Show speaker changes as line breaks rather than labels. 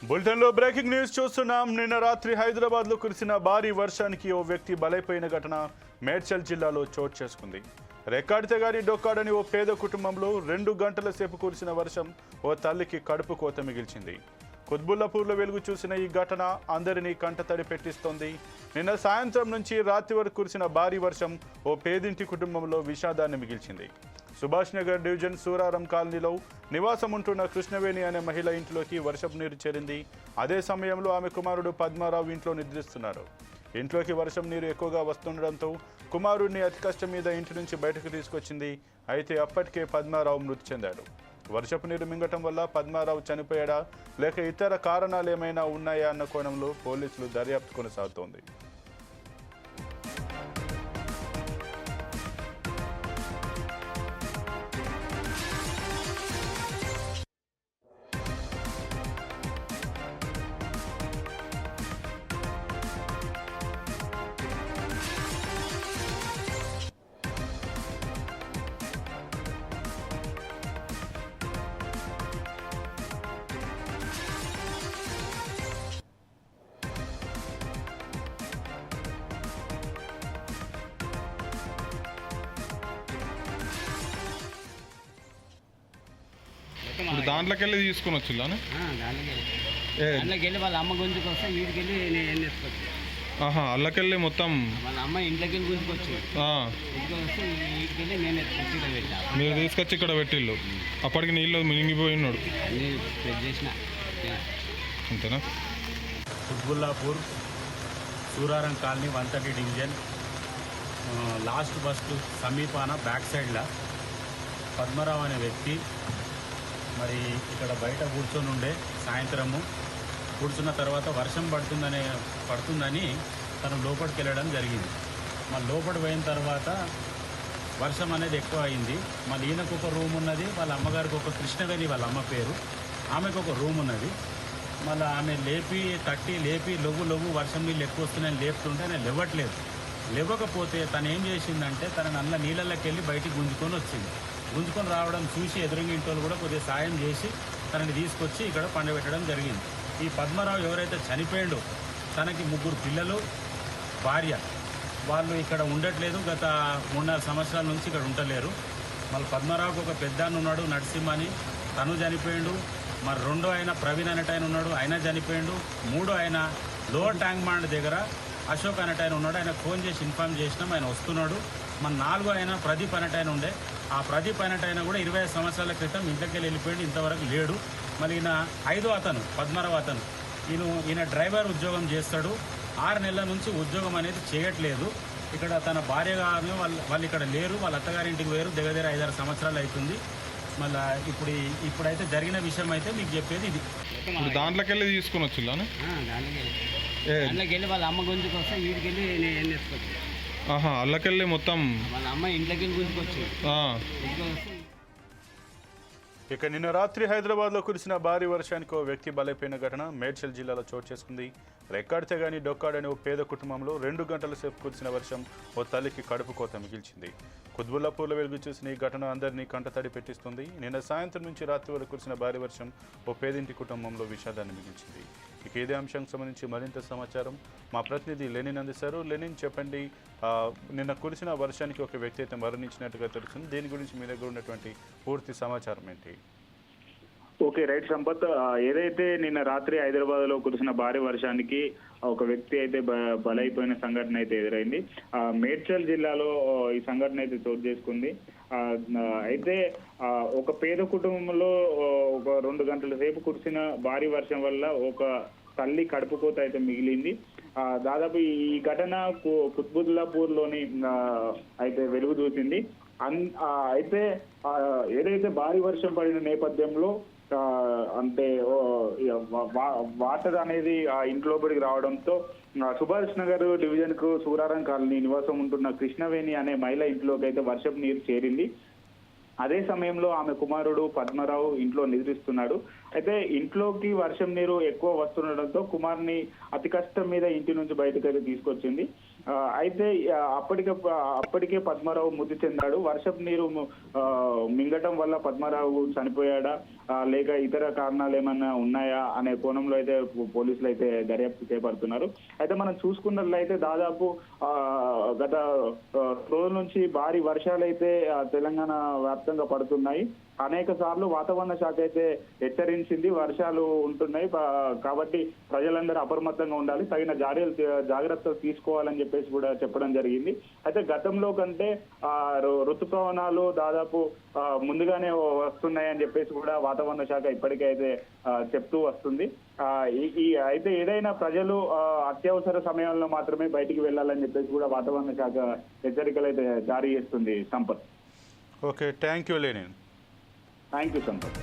బులెటిన్లో breaking news చూస్తున్నాం. నిన్న రాత్రి హైదరాబాద్లో కురిసిన భారీ వర్షానికి ఓ వ్యక్తి బలైపోయిన ఘటన మేడ్చల్ జిల్లాలో చోటు చేసుకుంది. రెక్కాడితే గాని డొక్కాడని ఓ పేద కుటుంబంలో 2 గంటల సేపు కురిసిన వర్షం ఓ తల్లికి కడుపు కోత మిగిల్చింది. కుత్బుల్లాపూర్లో వెలుగు చూసిన ఈ ఘటన అందరినీ కంటతడి పెట్టిస్తోంది. నిన్న సాయంత్రం నుంచి రాత్రి వరకు కురిసిన భారీ వర్షం ఓ పేదింటి కుటుంబంలో విషాదాన్ని మిగిల్చింది. సుభాష్ నగర్ డివిజన్ సూరారం కాలనీలో నివాసం ఉంటున్న కృష్ణవేణి అనే మహిళ ఇంట్లోకి వర్షపు నీరు చేరింది. అదే సమయంలో ఆమె కుమారుడు పద్మారావు ఇంట్లో నిద్రిస్తున్నారు. ఇంట్లోకి వర్షం నీరు ఎక్కువగా వస్తుండడంతో కుమారుడిని అతి కష్టం మీద ఇంటి నుంచి బయటకు తీసుకొచ్చింది. అయితే అప్పటికే పద్మారావు మృతి చెందాడు. వర్షపు నీరు మింగటం వల్ల పద్మారావు చనిపోయాడా లేక ఇతర కారణాలు ఏమైనా ఉన్నాయా అన్న కోణంలో పోలీసులు దర్యాప్తు కొనసాగుతోంది.
ఇప్పుడు దాంట్లోకి వెళ్ళి తీసుకొని వచ్చిల్లా
దాంట్లోకి వెళ్ళి వాళ్ళ అమ్మ గుంజుకు వస్తే వీడికి వెళ్ళి నేను ఏం చేసుకోవచ్చు.
అల్లకెళ్ళి మొత్తం
వాళ్ళ అమ్మ ఇంట్లోకి వెళ్ళి గుంజుకొచ్చి ఇంటికి వస్తే వీడికి వెళ్ళి నేను ఎత్తుకొచ్చి ఇక్కడ పెట్టా.
మీరు తీసుకొచ్చి ఇక్కడ పెట్టిల్లు. అప్పటికి నీళ్ళు మినిగిపోయినాడు.
నేను సెట్ చేసిన
అంతేనా?
Quthbullapur Suraram colony 130 division last bus సమీపాన బ్యాక్ సైడ్లో పద్మరావు అనే వ్యక్తి మరి ఇక్కడ బయట కూర్చొని ఉండే సాయంత్రము కూర్చున్న తర్వాత వర్షం పడుతుందని తను లోపలికి వెళ్ళడం జరిగింది. మళ్ళీ లోపలికి పోయిన తర్వాత వర్షం అనేది ఎక్కువ అయింది. మళ్ళీ ఈయనకు ఒక రూమ్ ఉన్నది, వాళ్ళ అమ్మగారికి ఒక కృష్ణవేణి వాళ్ళ అమ్మ పేరు, ఆమెకు ఒక రూమ్ ఉన్నది. మళ్ళీ ఆమె లేపి లొవ్వు వర్షం నీళ్ళు ఎక్కువ వస్తున్నాయని లేపుతుంటే ఆయన లేవకపోతే తను ఏం చేసిందంటే తనని నీళ్ళకి వెళ్ళి బయటికి గుంజుకొని రావడం చూసి ఎదురుంగి ఇంట్లో కూడా కొద్దిగా సాయం చేసి తనని తీసుకొచ్చి ఇక్కడ పండబెట్టడం జరిగింది. ఈ పద్మరావు ఎవరైతే చనిపోయిండో తనకి 3 పిల్లలు, భార్య, వాళ్ళు ఇక్కడ ఉండట్లేదు. గత 3-4 సంవత్సరాల నుంచి ఇక్కడ ఉండలేరు. మళ్ళీ పద్మరావుకు ఒక పెద్దాన్ని ఉన్నాడు, నరసింహ అని, తను చనిపోయిండు. మరి 2వ ఆయన ప్రవీణ్ అనేటాయన ఉన్నాడు, ఆయన చనిపోయిండు. 3వ ఆయన లోవర్ ట్యాంక్ మాండ్ దగ్గర అశోక్ అనేటాయన ఉన్నాడు, ఆయన ఫోన్ చేసి ఇన్ఫార్మ్ చేసినాం, ఆయన వస్తున్నాడు. మన 4వ ఆయన ప్రదీప్ అనేటాయన ఉండే, ఆ ప్రదీప్ అనేటాయన కూడా 25 సంవత్సరాల క్రితం ఇంట్లోకి వెళ్ళిపోయిండు, ఇంతవరకు లేడు. మళ్ళీ ఈయన 5వ అతను పద్మరావు అతను ఈయన డ్రైవర్ ఉద్యోగం చేస్తాడు. 6 నెలల నుంచి ఉద్యోగం అనేది చేయట్లేదు. ఇక్కడ తన భార్య కానీ వాళ్ళు ఇక్కడ లేరు, వాళ్ళ అత్తగారింటికి వేరు. దగ్గర 5-6 సంవత్సరాలు అవుతుంది. మళ్ళీ ఇప్పుడైతే జరిగిన విషయం అయితే మీకు చెప్పేది ఇది.
ఇప్పుడు దాంట్లోకి వెళ్ళి తీసుకొని వచ్చిల్లా
దాంట్లోకి వెళ్ళి వాళ్ళ అమ్మ గుంజుకు వస్తే వీడికి వెళ్ళి నేను ఏం చేసుకోవచ్చు.
అల్లకెళ్ళి మొత్తం
వాళ్ళ అమ్మ ఇంట్లోకి వెళ్ళి గుంజుకొచ్చి ఇంటికి వస్తే.
ఇక నిన్న రాత్రి హైదరాబాద్లో కురిసిన భారీ వర్షానికి ఓ వ్యక్తి బలైపోయిన ఘటన మేడ్చల్ జిల్లాలో చోటు చేసుకుంది. రెక్కాడితే గాని డొక్కాడని ఓ పేద కుటుంబంలో 2 గంటల సేపు కురిసిన వర్షం ఓ తల్లికి కడుపు కోత మిగిల్చింది. కుత్బుల్లాపూర్లో వెలుగు చూసిన ఈ ఘటన అందరినీ కంటతడి పెట్టిస్తుంది. నిన్న సాయంత్రం నుంచి రాత్రి వరకు కురిసిన భారీ వర్షం ఓ పేదింటి కుటుంబంలో విషాదాన్ని మిగిల్చింది. ఇక ఇదే అంశానికి సంబంధించి మరింత సమాచారం మా ప్రతినిధి లెనిన్ అందిస్తారు. లెనిన్, చెప్పండి, నిన్న కురిసిన వర్షానికి ఒక వ్యక్తి అయితే మరణించినట్టుగా తెలుస్తుంది. దీని గురించి మీ దగ్గర ఉన్నటువంటి పూర్తి సమాచారం ఏంటి?
Okay, right Sampath. ఏదైతే నిన్న రాత్రి హైదరాబాద్ లో కురిసిన భారీ వర్షానికి ఒక వ్యక్తి అయితే బలైపోయిన సంఘటన అయితే ఎదురైంది. మేడ్చల్ జిల్లాలో ఈ సంఘటన అయితే చోటు చేసుకుంది. అయితే ఒక పేద కుటుంబంలో ఒక 2 గంటల సేపు కురిసిన భారీ వర్షం వల్ల ఒక తల్లి కడుపు కోత అయితే మిగిలింది. దాదాపు ఈ ఘటన కుత్బుల్లాపూర్ లోని అయితే వెలుగు చూసింది. అయితే ఏదైతే భారీ వర్షం పడిన నేపథ్యంలో అంటే వాటర్ అనేది ఆ ఇంట్లోపడికి రావడంతో సుభాష్ నగర్ డివిజన్ కు సూరారం కాలనీ నివాసం ఉంటున్న కృష్ణవేణి అనే మహిళ ఇంట్లోకి అయితే వర్షపు నీరు చేరింది. అదే సమయంలో ఆమె కుమారుడు పద్మరావు ఇంట్లో నిద్రిస్తున్నాడు. అయితే ఇంట్లోకి వర్షం నీరు ఎక్కువ వస్తుండడంతో కుమారుని అతి కష్టం మీద ఇంటి నుంచి బయటకు తీసుకొచ్చింది. అయితే అప్పటికే పద్మారావు మృతి చెందాడు. వర్షపు నీరు మింగటం వల్ల పద్మారావు చనిపోయాడా లేక ఇతర కారణాలు ఏమన్నా ఉన్నాయా అనే కోణంలో అయితే పోలీసులు అయితే దర్యాప్తు చేపడుతున్నారు. అయితే మనం చూసుకున్నట్లయితే దాదాపు గత రోజుల నుంచి భారీ వర్షాలు అయితే తెలంగాణ వ్యాప్తంగా పడుతున్నాయి. అనేక సార్లు వాతావరణ శాఖ అయితే హెచ్చరించింది వర్షాలు ఉంటున్నాయి కాబట్టి ప్రజలందరూ అప్రమత్తంగా ఉండాలి, తగిన జాగ్రత్తలు తీసుకోవాలని చెప్పేసి కూడా చెప్పడం జరిగింది. అయితే గతంలో కంటే ఋతుపవనాలు దాదాపు ముందుగానే వస్తున్నాయని చెప్పేసి కూడా వాతావరణ శాఖ ఇప్పటికైతే చెప్తూ వస్తుంది. అయితే ఏదైనా ప్రజలు అత్యవసర సమయంలో మాత్రమే బయటికి వెళ్ళాలని చెప్పేసి కూడా వాతావరణ శాఖ హెచ్చరికలు అయితే జారీ చేస్తుంది. Sampath.
Okay, thank you Lenin.
Thank you Sampath.